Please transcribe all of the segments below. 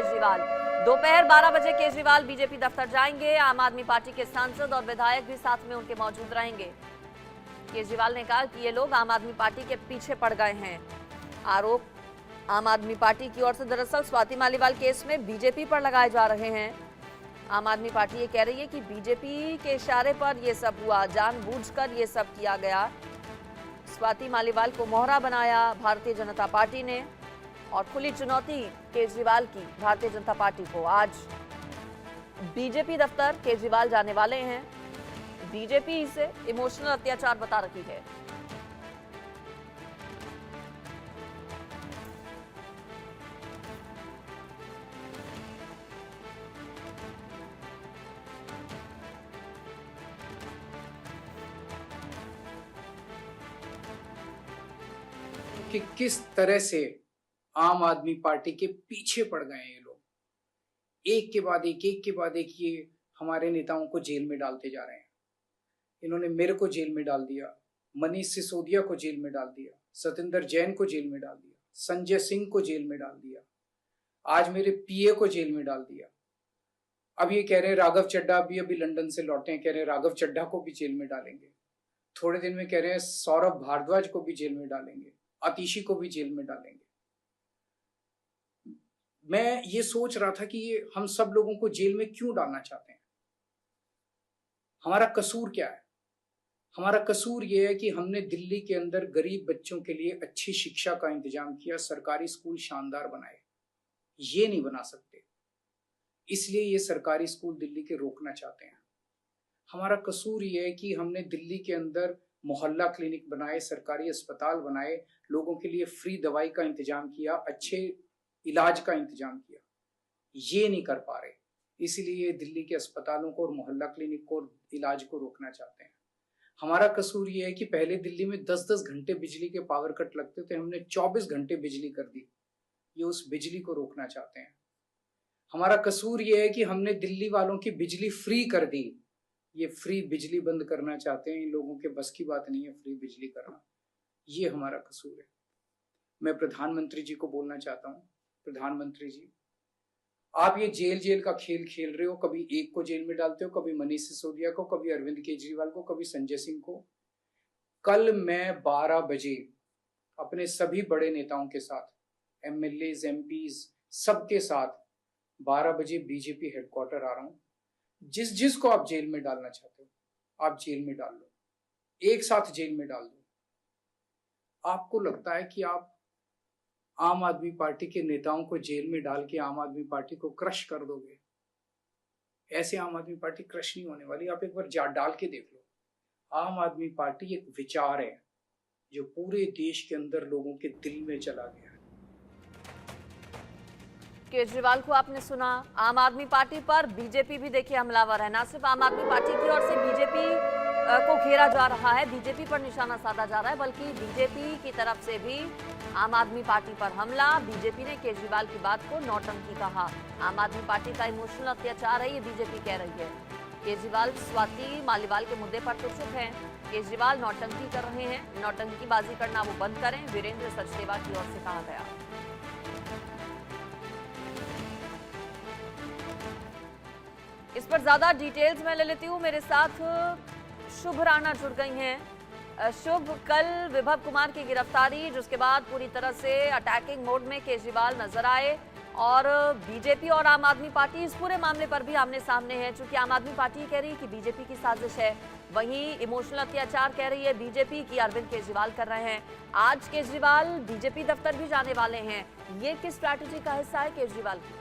केजरीवाल। दोपहर 12 बजे केजरीवाल बीजेपी दफ्तर जाएंगे। आम आदमी पार्टी के सांसद और विधायक भी साथ में उनके मौजूद रहेंगे। केजरीवाल ने कहा कि ये लोग आम आदमी पार्टी के पीछे पड़ गए हैं। आरोप आम आदमी पार्टी की ओर से दरअसल स्वाति मालीवाल केस में बीजेपी पर लगाए जा रहे हैं। आम आदमी पार्टी ये कह रही है कि बीजेपी के इशारे पर ये सब हुआ, जानबूझकर ये सब किया गया। स्वाति मालीवाल को मोहरा बनाया भारतीय जनता पार्टी ने और खुली चुनौती केजरीवाल की भारतीय जनता पार्टी को। आज बीजेपी दफ्तर केजरीवाल जाने वाले हैं। बीजेपी इसे इमोशनल अत्याचार बता रही है। कि किस तरह से आम आदमी पार्टी के पीछे पड़ गए हैं ये लोग। एक के बाद एक ये हमारे नेताओं को जेल में डालते जा रहे हैं। इन्होंने मेरे को जेल में डाल दिया, मनीष सिसोदिया को जेल में डाल दिया, सत्येंद्र जैन को जेल में डाल दिया, संजय सिंह को जेल में डाल दिया, आज मेरे पीए को जेल में डाल दिया। अब ये कह रहे हैं राघव चड्ढा अभी लंदन से लौटे हैं, कह रहे हैं राघव चड्ढा को भी जेल में डालेंगे। थोड़े दिन में कह रहे हैं सौरभ भारद्वाज को भी जेल में डालेंगे, आतिशी को भी जेल में डालेंगे। मैं ये सोच रहा था कि ये हम सब लोगों को जेल में क्यों डालना चाहते हैं, हमारा कसूर क्या है। हमारा कसूर ये है कि हमने दिल्ली के अंदर गरीब बच्चों के लिए अच्छी शिक्षा का इंतजाम किया, सरकारी स्कूल शानदार बनाए। ये नहीं बना सकते, इसलिए ये सरकारी स्कूल दिल्ली के रोकना चाहते हैं। हमारा कसूर ये है कि हमने दिल्ली के अंदर मोहल्ला क्लिनिक बनाए, सरकारी अस्पताल बनाए, लोगों के लिए फ्री दवाई का इंतजाम किया, अच्छे इलाज का इंतजाम किया। ये नहीं कर पा रहे, इसीलिए दिल्ली के अस्पतालों को और मोहल्ला क्लिनिक को और इलाज को रोकना चाहते हैं। हमारा कसूर ये है कि पहले दिल्ली में 10-10 घंटे बिजली के पावर कट लगते थे, हमने 24 घंटे बिजली कर दी। ये उस बिजली को रोकना चाहते हैं। हमारा कसूर ये है कि हमने दिल्ली वालों की बिजली फ्री कर दी। ये फ्री बिजली बंद करना चाहते हैं। इन लोगों के बस की बात नहीं है फ्री बिजली करना। ये हमारा कसूर है। मैं प्रधानमंत्री जी को बोलना चाहता हूँ, प्रधानमंत्री जी आप ये जेल का खेल खेल रहे हो। कभी एक को जेल में डालते हो, कभी मनीष सिसोदिया को, कभी अरविंद केजरीवाल को, कभी संजय सिंह को। कल मैं 12 बजे अपने सभी बड़े नेताओं के साथ, एमएलएज, एमपीज सबके साथ 12 बजे बीजेपी हेडक्वार्टर आ रहा हूँ। जिसको आप जेल में डालना चाहते हो आप जेल में डाल लो, एक साथ जेल में डाल दो। आपको लगता है कि आप आम आदमी पार्टी के नेताओं को जेल में डाल के आम आदमी पार्टी को क्रश कर दोगे? ऐसे आम आदमी पार्टी क्रश नहीं होने वाली। आप एक बार डाल के देख लो। आम आदमी पार्टी एक विचार है जो पूरे देश के अंदर लोगों के दिल में चला गया है। केजरीवाल को आपने सुना। आम आदमी पार्टी पर बीजेपी भी देखिए हमलावर है। ना सिर्फ आम आदमी पार्टी की ओर से बीजेपी को घेरा जा रहा है, बीजेपी पर निशाना साधा जा रहा है, बल्कि बीजेपी की तरफ से भी आम आदमी पार्टी पर हमला। बीजेपी ने केजरीवाल की बात को नौटंकी कहा। आम आदमी पार्टी का इमोशनल अत्याचार है, ये बीजेपी कह रही है। केजरीवाल स्वाति मालीवाल के मुद्दे पर तो चुप हैं। केजरीवाल नौटंकी कर रहे हैं, नौटंकीबाजी करना वो बंद करें, वीरेंद्र सचदेवा की ओर से कहा गया। इस पर ज्यादा डिटेल्स मैं ले लेती हूँ। मेरे साथ शुभ राणा जुड़ गई हैं। शुभ, कल विभव कुमार की गिरफ्तारी, जिसके बाद पूरी तरह से अटैकिंग मोड में केजरीवाल नजर आए और बीजेपी और आम आदमी पार्टी इस पूरे मामले पर भी आमने सामने है। चूंकि आम आदमी पार्टी कह रही है कि बीजेपी की साजिश है, वहीं इमोशनल अत्याचार कह रही है बीजेपी की अरविंद केजरीवाल कर रहे हैं। आज केजरीवाल बीजेपी दफ्तर भी जाने वाले हैं। ये किस स्ट्रैटेजी का हिस्सा है केजरीवाल की?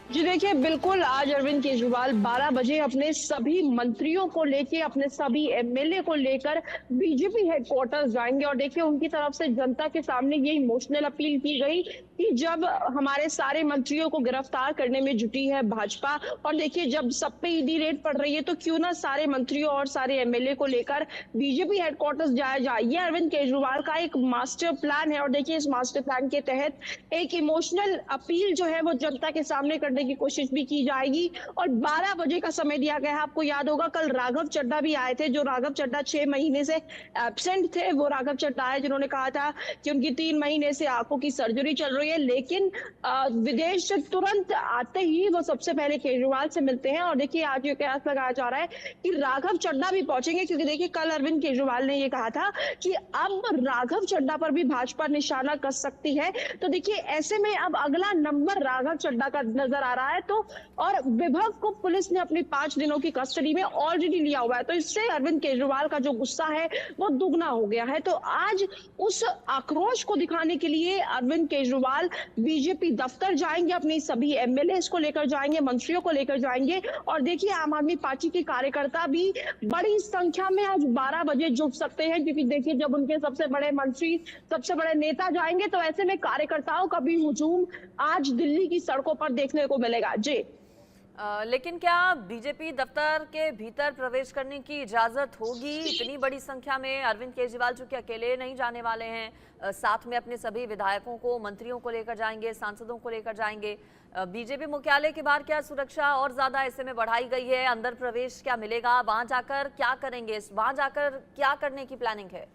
जी देखिए, बिल्कुल आज अरविंद केजरीवाल 12 बजे अपने सभी मंत्रियों को लेके, अपने सभी एमएलए को लेकर बीजेपी हेडक्वार्टर्स जाएंगे। और देखिए, उनकी तरफ से जनता के सामने ये इमोशनल अपील की गई कि जब हमारे सारे मंत्रियों को गिरफ्तार करने में जुटी है भाजपा, और देखिए जब सब पे ईडी रेड पड़ रही है, तो क्यों ना सारे मंत्रियों और सारे एमएलए को लेकर बीजेपी हेडक्वार्टर्स जाया जाए। ये अरविंद केजरीवाल का एक मास्टर प्लान है। और देखिए, इस मास्टर प्लान के तहत एक इमोशनल अपील जो है वो जनता के सामने करने करने की कोशिश भी की जाएगी और 12 बजे का समय दिया गया है। आपको याद होगा कल राघव चड्ढा भी आए थे, जो राघव चड्ढा 6 महीने से एब्सेंट थे। वो राघव चड्ढा आए जिन्होंने कहा था कि उनकी 3 महीने से आंखों की सर्जरी चल रही है, लेकिन विदेश से तुरंत आते ही वो सबसे पहले केजरीवाल से मिलते हैं। और देखिए आज ये कयास लगाया जा रहा है कि राघव चड्ढा भी पहुंचेंगे, क्योंकि देखिए कल अरविंद केजरीवाल ने ये कहा था कि अब राघव चड्ढा पर भी भाजपा निशाना कस सकती है। तो देखिए ऐसे में अब अगला नंबर राघव चड्ढा का नजर आ रहा है। तो और विभव को पुलिस ने अपनी 5 दिनों की कस्टडी में ऑलरेडी लिया हुआ है, तो इससे अरविंद केजरीवाल का जो गुस्सा है वो दुगना हो गया है। तो आज उस आक्रोश को दिखाने के लिए अरविंद केजरीवाल बीजेपी दफ्तर जाएंगे, अपनी सभी एमएलए को लेकर जाएंगे, मंत्रियों को लेकर जाएंगे। और देखिए आम आदमी पार्टी के कार्यकर्ता भी बड़ी संख्या में आज 12 बजे जुट सकते हैं, क्योंकि देखिए जब उनके सबसे बड़े मंत्री, सबसे बड़े नेता जाएंगे तो ऐसे में कार्यकर्ताओं का भी हुजूम आज दिल्ली की सड़कों पर देखने को मिलेगा। जी लेकिन क्या बीजेपी दफ्तर के भीतर प्रवेश करने की इजाजत होगी? इतनी बड़ी संख्या में अरविंद केजरीवाल चूंकि अकेले नहीं जाने वाले हैं, साथ में अपने सभी विधायकों को, मंत्रियों को लेकर जाएंगे, सांसदों को लेकर जाएंगे। बीजेपी मुख्यालय के बाहर क्या सुरक्षा और ज्यादा ऐसे में बढ़ाई गई है? अंदर प्रवेश क्या मिलेगा? वहां जाकर क्या करेंगे? वहां जाकर क्या करने की प्लानिंग है?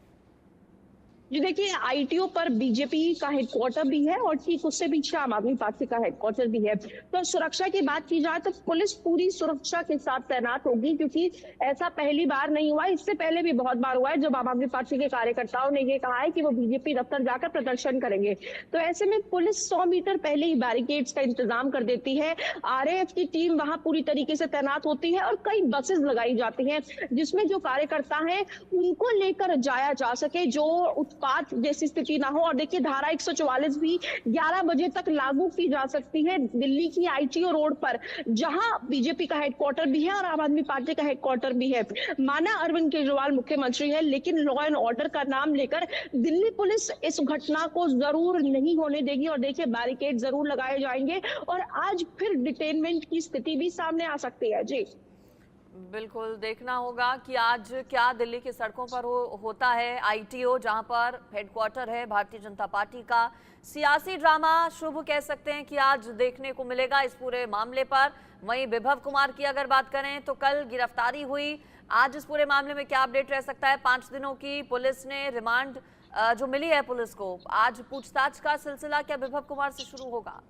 जी देखिए आईटीओ पर बीजेपी का हेडक्वार्टर भी है और ठीक उससे पीछे आम आदमी पार्टी का हेडक्वार्टर भी है। तो सुरक्षा की बात की जाए तो पुलिस पूरी सुरक्षा के साथ तैनात होगी, क्योंकि ऐसा पहली बार नहीं हुआ, इससे पहले भी बहुत बार हुआ है जब आम आदमी पार्टी के कार्यकर्ताओं ने ये कहा है कि वो बीजेपी दफ्तर जाकर प्रदर्शन करेंगे। तो ऐसे में पुलिस 100 मीटर पहले ही बैरिकेड्स का इंतजाम कर देती है। आरएएफ की टीम वहां पूरी तरीके से तैनात होती है और कई बसेस लगाई जाती हैं जिसमें जो कार्यकर्ता हैं उनको लेकर जाया जा सके, जो उत्पात जैसी स्थिति ना हो। और देखिए धारा 144 भी 11 बजे तक लागू की जा सकती है दिल्ली की आईटीओ रोड पर, जहां बीजेपी का हेडक्वार्टर भी है और आम आदमी पार्टी का हेडक्वार्टर भी है। माना अरविंद केजरीवाल मुख्यमंत्री है, लेकिन लॉ एंड ऑर्डर का नाम लेकर दिल्ली पुलिस इस घटना को जरूर नहीं होने देगी। और देखिए बैरिकेड जरूर लगाए जाएंगे और आज फिर डिटेनमेंट की स्थिति भी सामने आ सकती है। जी बिल्कुल देखना होगा कि आज क्या दिल्ली की सड़कों पर होता है। आईटीओ जहां पर हेडक्वार्टर है भारतीय जनता पार्टी का, सियासी ड्रामा शुभ कह सकते हैं कि आज देखने को मिलेगा इस पूरे मामले पर। वहीं विभव कुमार की अगर बात करें तो कल गिरफ्तारी हुई, आज इस पूरे मामले में क्या अपडेट रह सकता है? 5 दिनों की पुलिस ने रिमांड जो मिली है पुलिस को, आज पूछताछ का सिलसिला क्या विभव कुमार से शुरू होगा?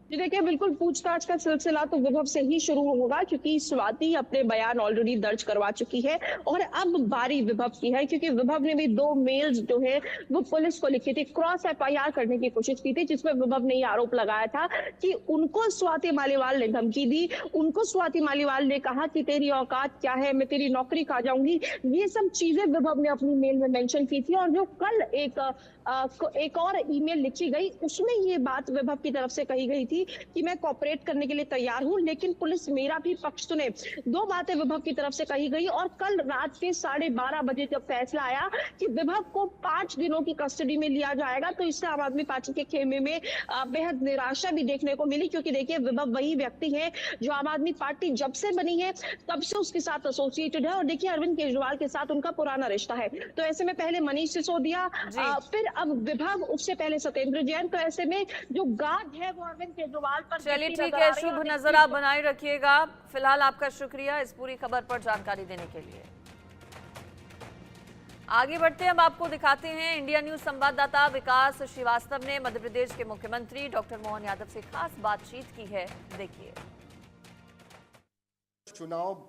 जी देखिए बिल्कुल पूछताछ का सिलसिला तो विभव से ही शुरू होगा, क्योंकि स्वाति अपने बयान ऑलरेडी दर्ज करवा चुकी है और अब बारी विभव की है, क्योंकि विभव ने भी 2 मेल्स जो है वो पुलिस को लिखी थी, क्रॉस एफआईआर करने की कोशिश की थी, जिसमें विभव ने आरोप लगाया था कि उनको स्वाति मालीवाल ने धमकी दी, उनको स्वाति मालीवाल ने कहा कि तेरी औकात क्या है, मैं तेरी नौकरी खा जाऊंगी। ये सब चीजें विभव ने अपनी मेल में मेंशन की थी। और जो कल एक और ईमेल लिखी गई उसमें ये बात विभव की तरफ से कही गई थी कि मैं कोऑपरेट करने के लिए तैयार हूं, लेकिन पुलिस मेरा भी पक्ष सुने। 2 बातें विभव की तरफ से कही गई और कल रात के 12:30 बजे जब फैसला आया कि विभव को 5 दिनों की कस्टडी में लिया जाएगा, तो इससे आम आदमी पार्टी के खेमे में बेहद निराशा भी देखने को मिली, क्योंकि देखिए विभव वही व्यक्ति है जो आम आदमी पार्टी जब से बनी है तब से उसके साथ एसोसिएटेड है और देखिए अरविंद केजरीवाल के साथ उनका पुराना रिश्ता है। तो ऐसे में पहले मनीष सिसोदिया, फिर अब विभव, उससे पहले सत्येंद्र जैन। तो ऐसे में जो गार्ड है वो अरविंद केजरीवाल पर। चलिए ठीक है, शुभ नजर आप बनाए रखिएगा। फिलहाल आपका शुक्रिया इस पूरी खबर पर जानकारी देने के लिए। आगे बढ़ते हैं, अब आपको दिखाते हैं इंडिया न्यूज संवाददाता विकास श्रीवास्तव ने मध्य प्रदेश के मुख्यमंत्री डॉक्टर मोहन यादव से खास बातचीत की है। देखिए। चुनाव